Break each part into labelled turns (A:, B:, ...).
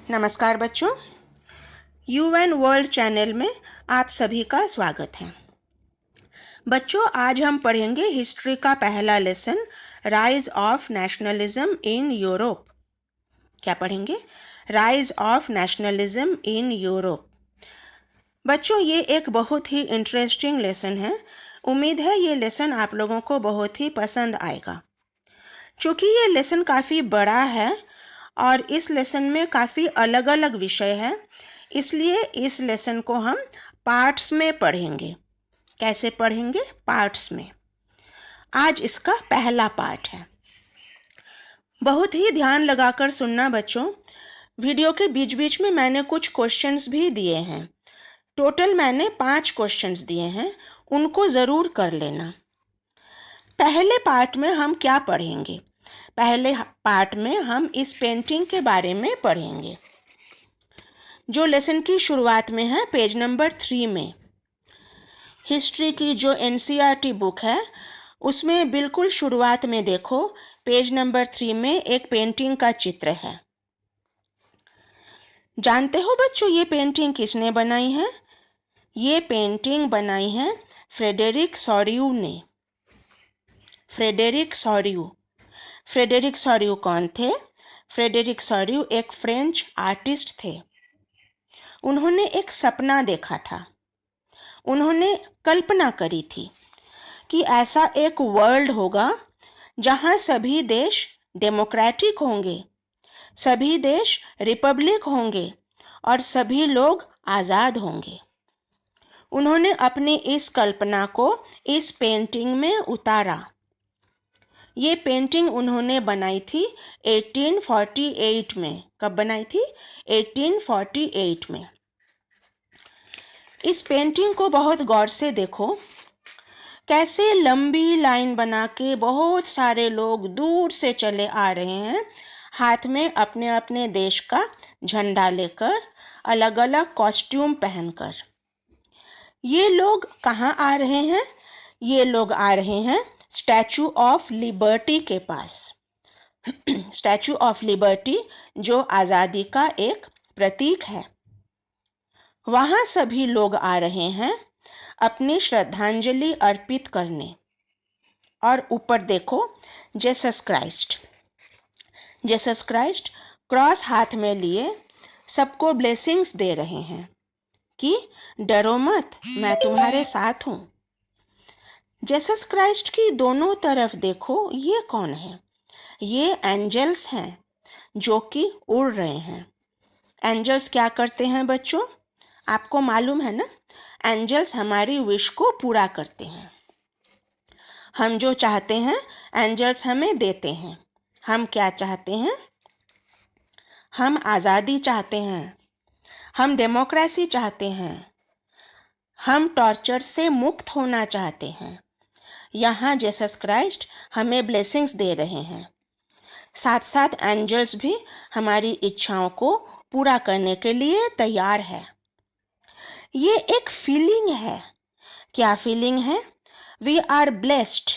A: नमस्कार बच्चों, UN world channel में आप सभी का स्वागत है। बच्चों, आज हम पढ़ेंगे हिस्ट्री का पहला lesson, rise of nationalism in Europe. क्या पढ़ेंगे? Rise of nationalism in Europe. बच्चों, ये एक बहुत ही इंटरेस्टिंग लेसन है। उम्मीद है ये लेसन आप लोगों को बहुत ही पसंद आएगा। चूँकि ये लेसन काफ़ी बड़ा है और इस लेसन में काफ़ी अलग अलग विषय हैं, इसलिए इस लेसन को हम पार्ट्स में पढ़ेंगे। कैसे पढ़ेंगे? पार्ट्स में। आज इसका पहला पार्ट है। बहुत ही ध्यान लगाकर सुनना बच्चों। वीडियो के बीच बीच में मैंने कुछ क्वेश्चंस भी दिए हैं। टोटल मैंने 5 क्वेश्चंस दिए हैं, उनको ज़रूर कर लेना। पहले पार्ट में हम क्या पढ़ेंगे? पहले पार्ट में हम इस पेंटिंग के बारे में पढ़ेंगे, जो लेसन की शुरुआत में है, पेज नंबर 3 में। हिस्ट्री की जो एनसीईआरटी बुक है उसमें बिल्कुल शुरुआत में देखो, पेज नंबर 3 में एक पेंटिंग का चित्र है। जानते हो बच्चों ये पेंटिंग किसने बनाई है? ये पेंटिंग बनाई है फ्रेडरिक सोरियू ने। फ्रेडरिक सोरियू। फ्रेडरिक सोरियू कौन थे? फ्रेडरिक सोरियू एक फ्रेंच आर्टिस्ट थे। उन्होंने एक सपना देखा था। उन्होंने कल्पना करी थी कि ऐसा एक वर्ल्ड होगा जहां सभी देश डेमोक्रेटिक होंगे, सभी देश रिपब्लिक होंगे और सभी लोग आज़ाद होंगे। उन्होंने अपनी इस कल्पना को इस पेंटिंग में उतारा। ये पेंटिंग उन्होंने बनाई थी 1848 में। कब बनाई थी? 1848 में। इस पेंटिंग को बहुत गौर से देखो, कैसे लंबी लाइन बना के बहुत सारे लोग दूर से चले आ रहे हैं, हाथ में अपने अपने देश का झंडा लेकर, अलग अलग कॉस्ट्यूम पहनकर। ये लोग कहाँ आ रहे हैं? ये लोग आ रहे हैं स्टैचू ऑफ लिबर्टी के पास। स्टैचू ऑफ लिबर्टी जो आज़ादी का एक प्रतीक है। वहाँ सभी लोग आ रहे हैं अपनी श्रद्धांजलि अर्पित करने। और ऊपर देखो, Jesus Christ. Jesus Christ cross हाथ में लिए सबको ब्लेसिंग्स दे रहे हैं कि डरो मत, मैं तुम्हारे साथ हूँ। जीसस क्राइस्ट की दोनों तरफ देखो, ये कौन है? ये एंजल्स हैं जो कि उड़ रहे हैं। एंजल्स क्या करते हैं बच्चों? आपको मालूम है ना, एंजल्स हमारी विश को पूरा करते हैं। हम जो चाहते हैं एंजल्स हमें देते हैं। हम क्या चाहते हैं? हम आज़ादी चाहते हैं, हम डेमोक्रेसी चाहते हैं, हम टॉर्चर से मुक्त होना चाहते हैं। यहाँ जीसस क्राइस्ट हमें ब्लेसिंग्स दे रहे हैं। साथ साथ एंजल्स भी हमारी इच्छाओं को पूरा करने के लिए तैयार है। ये एक फीलिंग है। क्या फीलिंग है? We are blessed,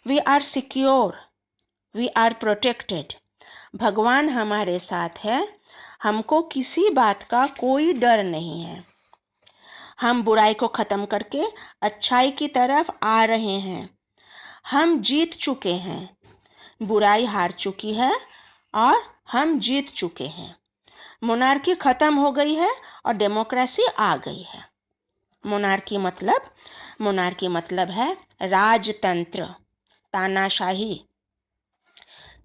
A: we are secure, we are protected. भगवान हमारे साथ है, हमको किसी बात का कोई डर नहीं है। हम बुराई को ख़त्म करके अच्छाई की तरफ आ रहे हैं। हम जीत चुके हैं, बुराई हार चुकी है और हम जीत चुके हैं। मोनार्की ख़त्म हो गई है और डेमोक्रेसी आ गई है। मोनार्की मतलब है राजतंत्र, तानाशाही,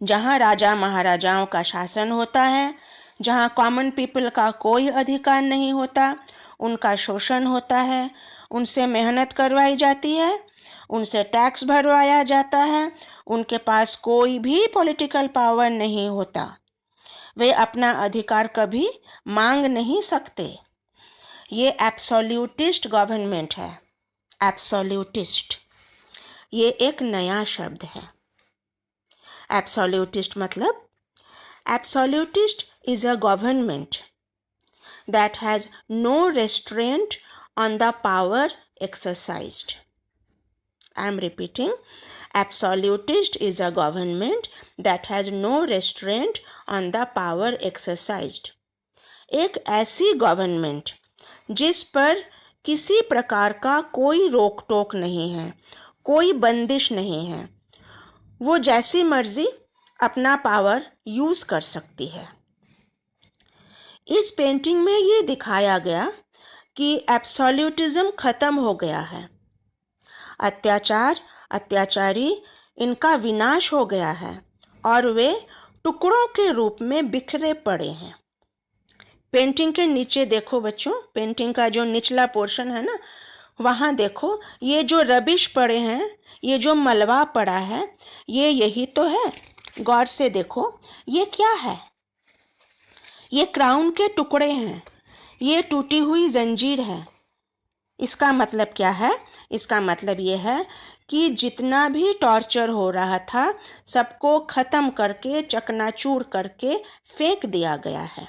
A: जहाँ राजा महाराजाओं का शासन होता है, जहाँ कॉमन पीपल का कोई अधिकार नहीं होता, उनका शोषण होता है, उनसे मेहनत करवाई जाती है, उनसे टैक्स भरवाया जाता है, उनके पास कोई भी पॉलिटिकल पावर नहीं होता, वे अपना अधिकार कभी मांग नहीं सकते। ये एब्सोल्यूटिस्ट गवर्नमेंट है। एब्सोल्यूटिस्ट ये एक नया शब्द है। एब्सोल्यूटिस्ट मतलब, absolutist is a government that has no restraint on the power exercised. I am repeating, absolutist is a government that has no restraint on the power exercised. एक ऐसी government जिस पर किसी प्रकार का कोई रोक टोक नहीं है, कोई बंदिश नहीं है, वो जैसी मर्जी अपना पावर यूज कर सकती है। इस पेंटिंग में ये दिखाया गया कि एब्सोल्यूटिज्म खत्म हो गया है, अत्याचार, अत्याचारी, इनका विनाश हो गया है और वे टुकड़ों के रूप में बिखरे पड़े हैं। पेंटिंग के नीचे देखो बच्चों, पेंटिंग का जो निचला पोर्शन है ना, वहाँ देखो ये जो रबिश पड़े हैं, ये जो मलबा पड़ा है, ये यही तो है। गौर से देखो, ये क्या है? ये क्राउन के टुकड़े हैं, ये टूटी हुई जंजीर है। इसका मतलब क्या है? इसका मतलब ये है कि जितना भी टॉर्चर हो रहा था, सबको खत्म करके, चकनाचूर करके फेंक दिया गया है।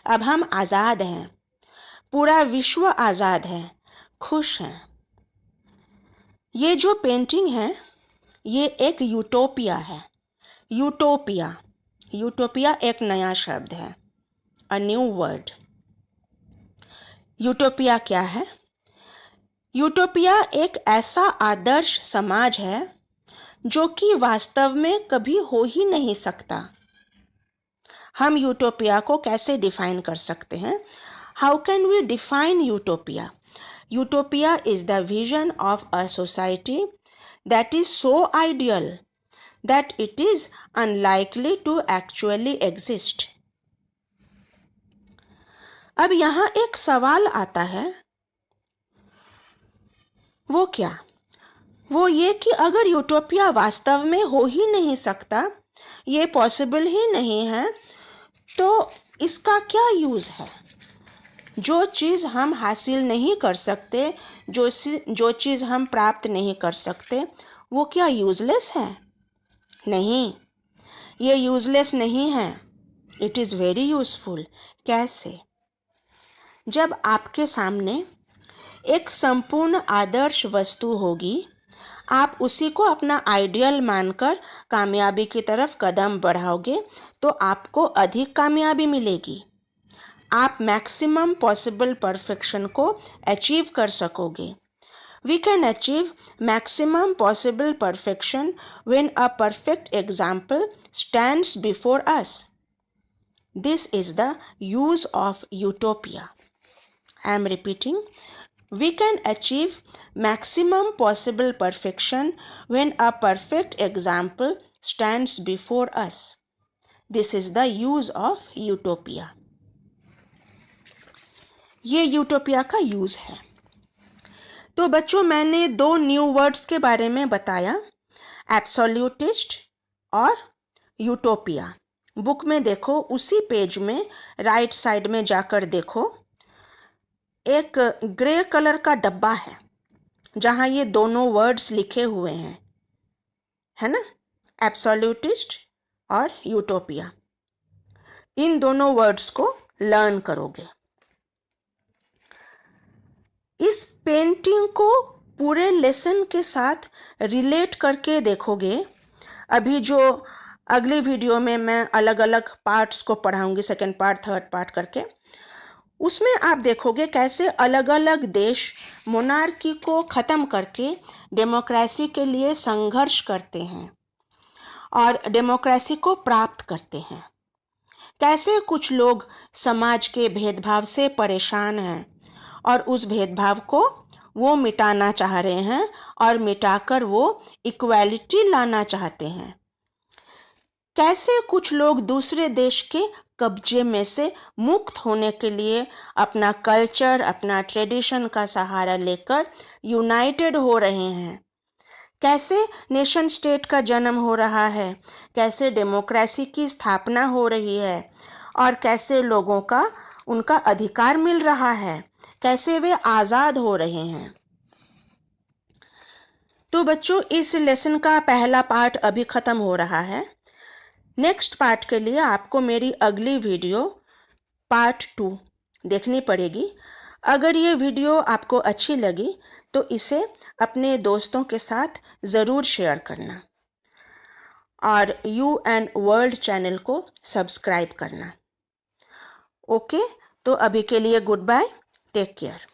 A: अब हम आज़ाद हैं, पूरा विश्व आज़ाद है, खुश हैं। ये जो पेंटिंग है, ये एक यूटोपिया है। यूटोपिया, यूटोपिया एक नया शब्द है, अ न्यू वर्ड। यूटोपिया क्या है? यूटोपिया एक ऐसा आदर्श समाज है जो कि वास्तव में कभी हो ही नहीं सकता। हम यूटोपिया को कैसे डिफाइन कर सकते हैं? How can we define utopia? Utopia is the vision of a society that is so ideal that it is unlikely to actually exist. अब यहाँ एक सवाल आता है, वो क्या? वो ये कि अगर यूटोपिया वास्तव में हो ही नहीं सकता, ये पॉसिबल ही नहीं है, तो इसका क्या यूज़ है? जो चीज़ हम हासिल नहीं कर सकते, जो चीज़ हम प्राप्त नहीं कर सकते, वो क्या यूज़लेस है? नहीं, ये यूज़लेस नहीं है। It is very useful. कैसे? जब आपके सामने एक संपूर्ण आदर्श वस्तु होगी, आप उसी को अपना आइडियल मानकर कामयाबी की तरफ कदम बढ़ाओगे, तो आपको अधिक कामयाबी मिलेगी। आप मैक्सिमम पॉसिबल परफेक्शन को अचीव कर सकोगे। We can achieve maximum possible perfection when a perfect example stands before us. This is the use of utopia. I am repeating. We can achieve maximum possible perfection when a perfect example stands before us. This is the use of utopia. ये utopia का use है। तो बच्चों, मैंने दो new words के बारे में बताया, एब्सोल्यूटिस्ट और यूटोपिया। बुक में देखो, उसी पेज में राइट साइड में जाकर देखो, एक ग्रे कलर का डब्बा है जहाँ ये दोनों वर्ड्स लिखे हुए हैं, है ना? एब्सोल्यूटिस्ट और यूटोपिया। इन दोनों वर्ड्स को लर्न करोगे। इस पेंटिंग को पूरे लेसन के साथ रिलेट करके देखोगे। अभी जो अगली वीडियो में मैं अलग अलग पार्ट्स को पढ़ाऊंगी, सेकंड पार्ट, थर्ड पार्ट करके, उसमें आप देखोगे कैसे अलग अलग देश मोनार्की को ख़त्म करके डेमोक्रेसी के लिए संघर्ष करते हैं और डेमोक्रेसी को प्राप्त करते हैं। कैसे कुछ लोग समाज के भेदभाव से परेशान हैं और उस भेदभाव को वो मिटाना चाह रहे हैं और मिटाकर वो इक्वालिटी लाना चाहते हैं। कैसे कुछ लोग दूसरे देश के कब्जे में से मुक्त होने के लिए अपना कल्चर, अपना ट्रेडिशन का सहारा लेकर यूनाइटेड हो रहे हैं। कैसे नेशन स्टेट का जन्म हो रहा है, कैसे डेमोक्रेसी की स्थापना हो रही है और कैसे लोगों का उनका अधिकार मिल रहा है, कैसे वे आज़ाद हो रहे हैं। तो बच्चों, इस लेसन का पहला पार्ट अभी ख़त्म हो रहा है। नेक्स्ट पार्ट के लिए आपको मेरी अगली वीडियो पार्ट 2 देखनी पड़ेगी। अगर ये वीडियो आपको अच्छी लगी तो इसे अपने दोस्तों के साथ ज़रूर शेयर करना और UN वर्ल्ड चैनल को सब्सक्राइब करना। ओके, तो अभी के लिए गुड बाय, टेक केयर।